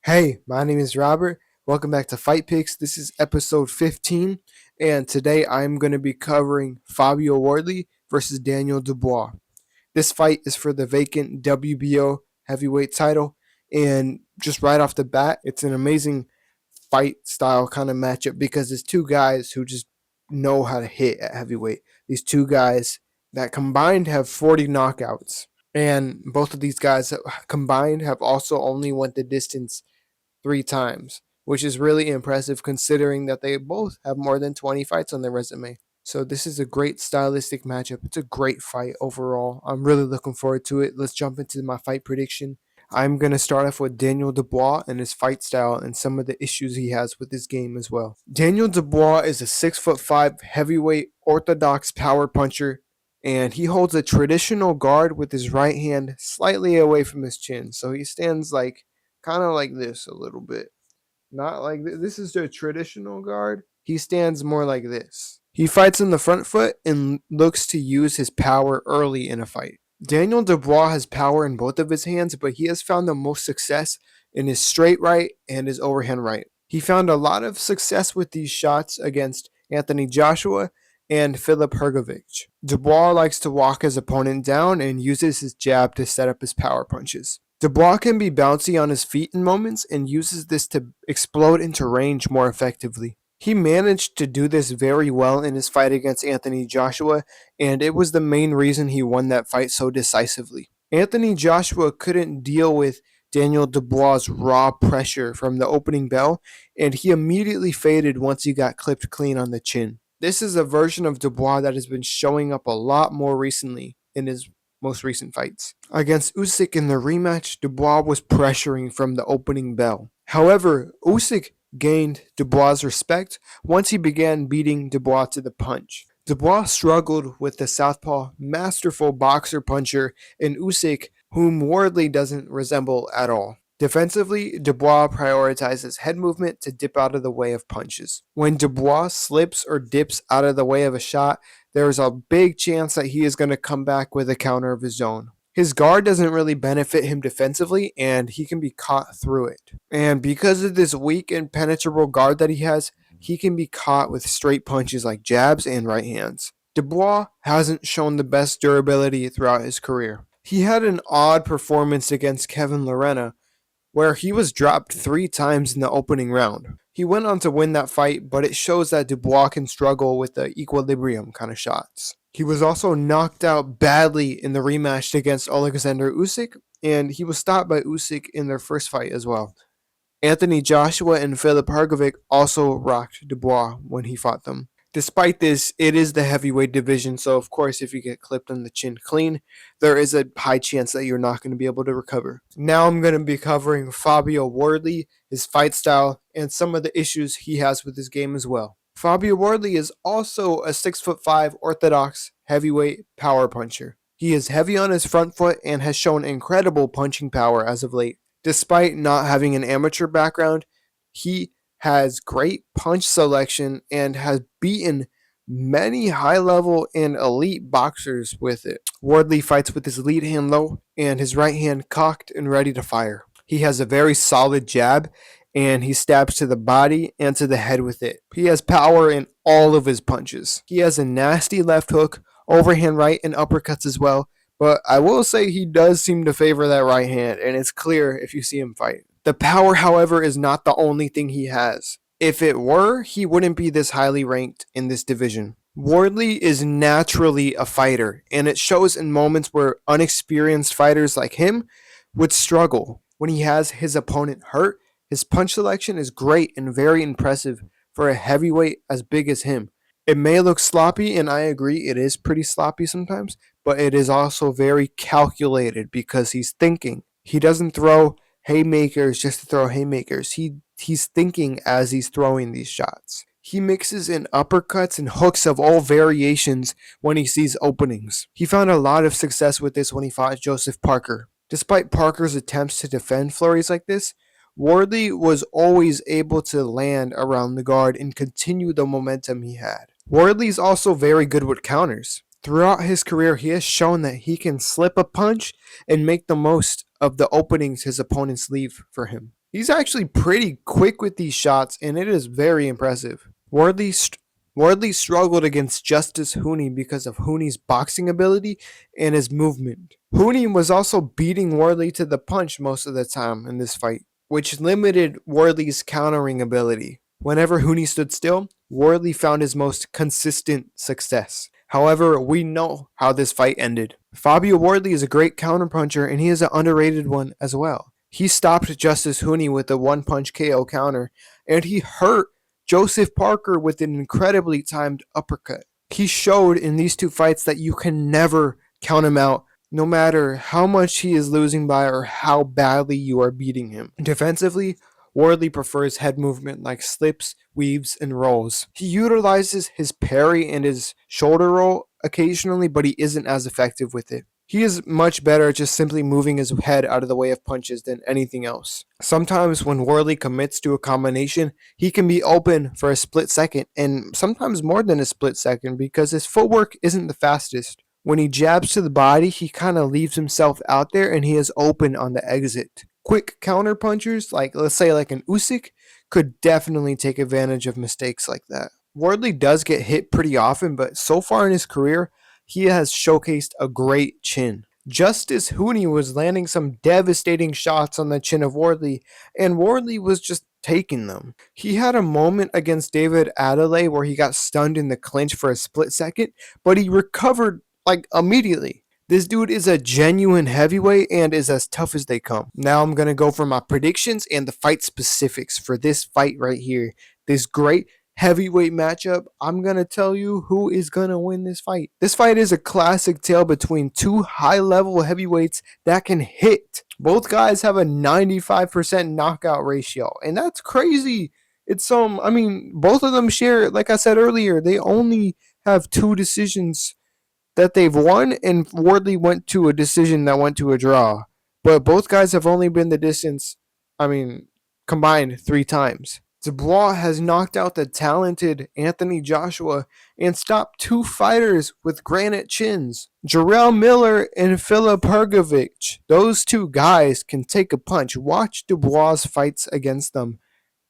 Hey, my name is Robert. Welcome back to Fight Pics. This is episode 15, and today I'm going to be covering Fabio Wardley versus Daniel Dubois. This fight is for the vacant WBO heavyweight title, and just right off the bat, it's an amazing fight style kind of matchup because it's two guys who just know how to hit at heavyweight. These two guys that combined have 40 knockouts, and both of these guys combined have also only went the distance 3 times, which is really impressive considering that they both have more than 20 fights on their resume. So this is a great stylistic matchup. It's a great fight overall. I'm really looking forward to it. Let's jump into my fight prediction. I'm going to start off with Daniel Dubois and his fight style and some of the issues he has with his game as well. Daniel Dubois is a 6'5" heavyweight orthodox power puncher, and he holds a traditional guard with his right hand slightly away from his chin. So he stands like kind of like this a little bit. Not like this is the traditional guard. He stands more like this. He fights in the front foot and looks to use his power early in a fight. Daniel Dubois has power in both of his hands, but he has found the most success in his straight right and his overhand right. He found a lot of success with these shots against Anthony Joshua and Filip Hrgovic. Dubois likes to walk his opponent down and uses his jab to set up his power punches. Dubois can be bouncy on his feet in moments and uses this to explode into range more effectively. He managed to do this very well in his fight against Anthony Joshua, and it was the main reason he won that fight so decisively. Anthony Joshua couldn't deal with Daniel Dubois' raw pressure from the opening bell, and he immediately faded once he got clipped clean on the chin. This is a version of Dubois that has been showing up a lot more recently in his most recent fights. Against Usyk in the rematch, Dubois was pressuring from the opening bell. However, Usyk gained Dubois' respect once he began beating Dubois to the punch. Dubois struggled with the southpaw, masterful boxer puncher in Usyk, whom Wardley doesn't resemble at all. Defensively, Dubois prioritizes head movement to dip out of the way of punches. When Dubois slips or dips out of the way of a shot, there's a big chance that he is going to come back with a counter of his own. His guard doesn't really benefit him defensively, and he can be caught through it. And because of this weak and penetrable guard that he has, he can be caught with straight punches like jabs and right hands. Dubois hasn't shown the best durability throughout his career. He had an odd performance against Kevin Lerena, where he was dropped 3 times in the opening round. He went on to win that fight, but it shows that Dubois can struggle with the equilibrium kind of shots. He was also knocked out badly in the rematch against Alexander Usyk, and he was stopped by Usyk in their first fight as well. Anthony Joshua and Filip Hrgovic also rocked Dubois when he fought them. Despite this, it is the heavyweight division, so of course, if you get clipped on the chin clean, there is a high chance that you're not going to be able to recover. Now I'm going to be covering Fabio Wardley, his fight style, and some of the issues he has with his game as well. Fabio Wardley is also a 6'5" orthodox heavyweight power puncher. He is heavy on his front foot and has shown incredible punching power as of late. Despite not having an amateur background, he has great punch selection and has beaten many high-level and elite boxers with it. Wardley fights with his lead hand low and his right hand cocked and ready to fire. He has a very solid jab, and he stabs to the body and to the head with it. He has power in all of his punches. He has a nasty left hook, overhand right, and uppercuts as well, but I will say he does seem to favor that right hand, and it's clear if you see him fight. The power, however, is not the only thing he has. If it were, he wouldn't be this highly ranked in this division. Wardley is naturally a fighter, and it shows in moments where unexperienced fighters like him would struggle. When he has his opponent hurt, his punch selection is great and very impressive for a heavyweight as big as him. It may look sloppy, and I agree it is pretty sloppy sometimes, but it is also very calculated because he's thinking. He doesn't throw haymakers just to throw haymakers. He's thinking as he's throwing these shots. He mixes in uppercuts and hooks of all variations when he sees openings. He found a lot of success with this when he fought Joseph Parker. Despite Parker's attempts to defend flurries like this, Wardley was always able to land around the guard and continue the momentum he had. Wardley's also very good with counters. Throughout his career, he has shown that he can slip a punch and make the most of the openings his opponents leave for him. He's actually pretty quick with these shots, and it is very impressive. Wardley struggled against Justice Hooney because of Hooney's boxing ability and his movement. Hooney was also beating Wardley to the punch most of the time in this fight, which limited Wardley's countering ability. Whenever Hooney stood still, Wardley found his most consistent success. However, we know how this fight ended. Fabio Wardley is a great counterpuncher, and he is an underrated one as well. He stopped Justice Hooney with a one-punch KO counter, and he hurt Joseph Parker with an incredibly timed uppercut. He showed in these two fights that you can never count him out, no matter how much he is losing by or how badly you are beating him. Defensively, Wardley prefers head movement like slips, weaves, and rolls. He utilizes his parry and his shoulder roll occasionally, but he isn't as effective with it. He is much better at just simply moving his head out of the way of punches than anything else. Sometimes when Wardley commits to a combination, he can be open for a split second, and sometimes more than a split second because his footwork isn't the fastest. When he jabs to the body, he kind of leaves himself out there and he is open on the exit. Quick counter punchers, like let's say like an Usyk, could definitely take advantage of mistakes like that. Wardley does get hit pretty often, but so far in his career, he has showcased a great chin. Justice Hooney was landing some devastating shots on the chin of Wardley, and Wardley was just taking them. He had a moment against David Adelaide where he got stunned in the clinch for a split second, but he recovered like immediately. This dude is a genuine heavyweight and is as tough as they come. Now I'm going to go for my predictions and the fight specifics for this fight right here. This great heavyweight matchup. I'm going to tell you who is going to win this fight. This fight is a classic tale between two high-level heavyweights that can hit. Both guys have a 95% knockout ratio, and that's crazy. It's both of them share, like I said earlier, they only have 2 decisions that they've won, and Wardley went to a decision that went to a draw. But both guys have only been the distance, combined 3 times. Dubois has knocked out the talented Anthony Joshua and stopped 2 fighters with granite chins. Jarrell Miller and Filip Hrgovic. Those 2 guys can take a punch. Watch Dubois' fights against them.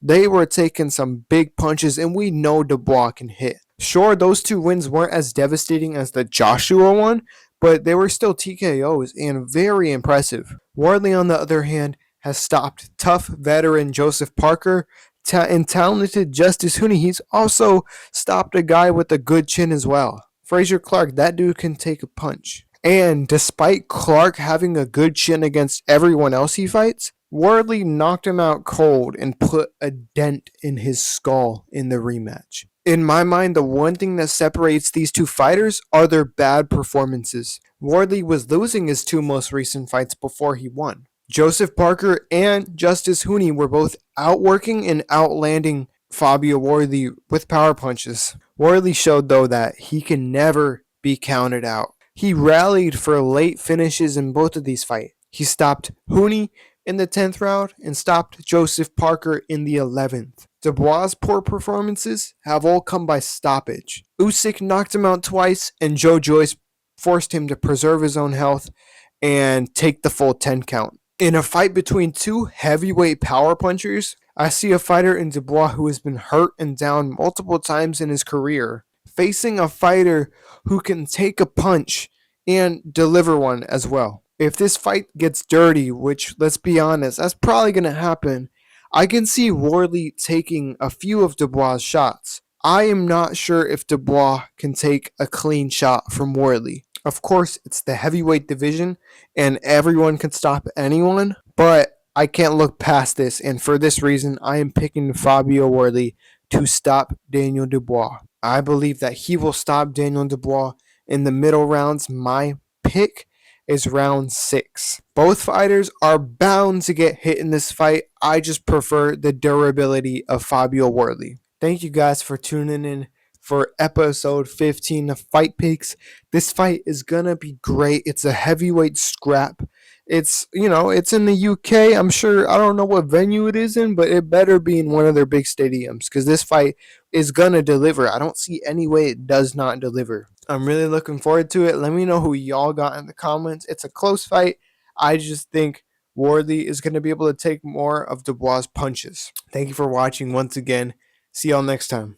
They were taking some big punches, and we know Dubois can hit. Sure, those 2 wins weren't as devastating as the Joshua one, but they were still TKOs and very impressive. Wardley, on the other hand, has stopped tough veteran Joseph Parker and talented Justice Hooney. He's also stopped a guy with a good chin as well. Fraser Clark, that dude can take a punch. And despite Clark having a good chin against everyone else he fights, Wardley knocked him out cold and put a dent in his skull in the rematch. In my mind, the one thing that separates these 2 fighters are their bad performances. Wardley was losing his 2 most recent fights before he won. Joseph Parker and Justice Hooney were both outworking and outlanding Fabio Wardley with power punches. Wardley showed, though, that he can never be counted out. He rallied for late finishes in both of these fights. He stopped Hooney in the 10th round and stopped Joseph Parker in the 11th. Dubois' poor performances have all come by stoppage. Usyk knocked him out twice, and Joe Joyce forced him to preserve his own health and take the full 10 count. In a fight between 2 heavyweight power punchers, I see a fighter in Dubois who has been hurt and down multiple times in his career, facing a fighter who can take a punch and deliver one as well. If this fight gets dirty, which, let's be honest, that's probably going to happen, I can see Wardley taking a few of Dubois' shots. I am not sure if Dubois can take a clean shot from Wardley. Of course, it's the heavyweight division, and everyone can stop anyone, but I can't look past this, and for this reason, I am picking Fabio Wardley to stop Daniel Dubois. I believe that he will stop Daniel Dubois in the middle rounds. My pick is round 6. Both fighters are bound to get hit in this fight. I just prefer the durability of Fabio Wardley. Thank you guys for tuning in for episode 15 of Fight Pics. This fight is gonna be great. It's a heavyweight scrap. It's in the UK. I'm sure, I don't know what venue it is in, but it better be in one of their big stadiums because this fight is gonna deliver. I don't see any way it does not deliver. I'm really looking forward to it. Let me know who y'all got in the comments. It's a close fight. I just think Wardley is going to be able to take more of Dubois' punches. Thank you for watching once again. See y'all next time.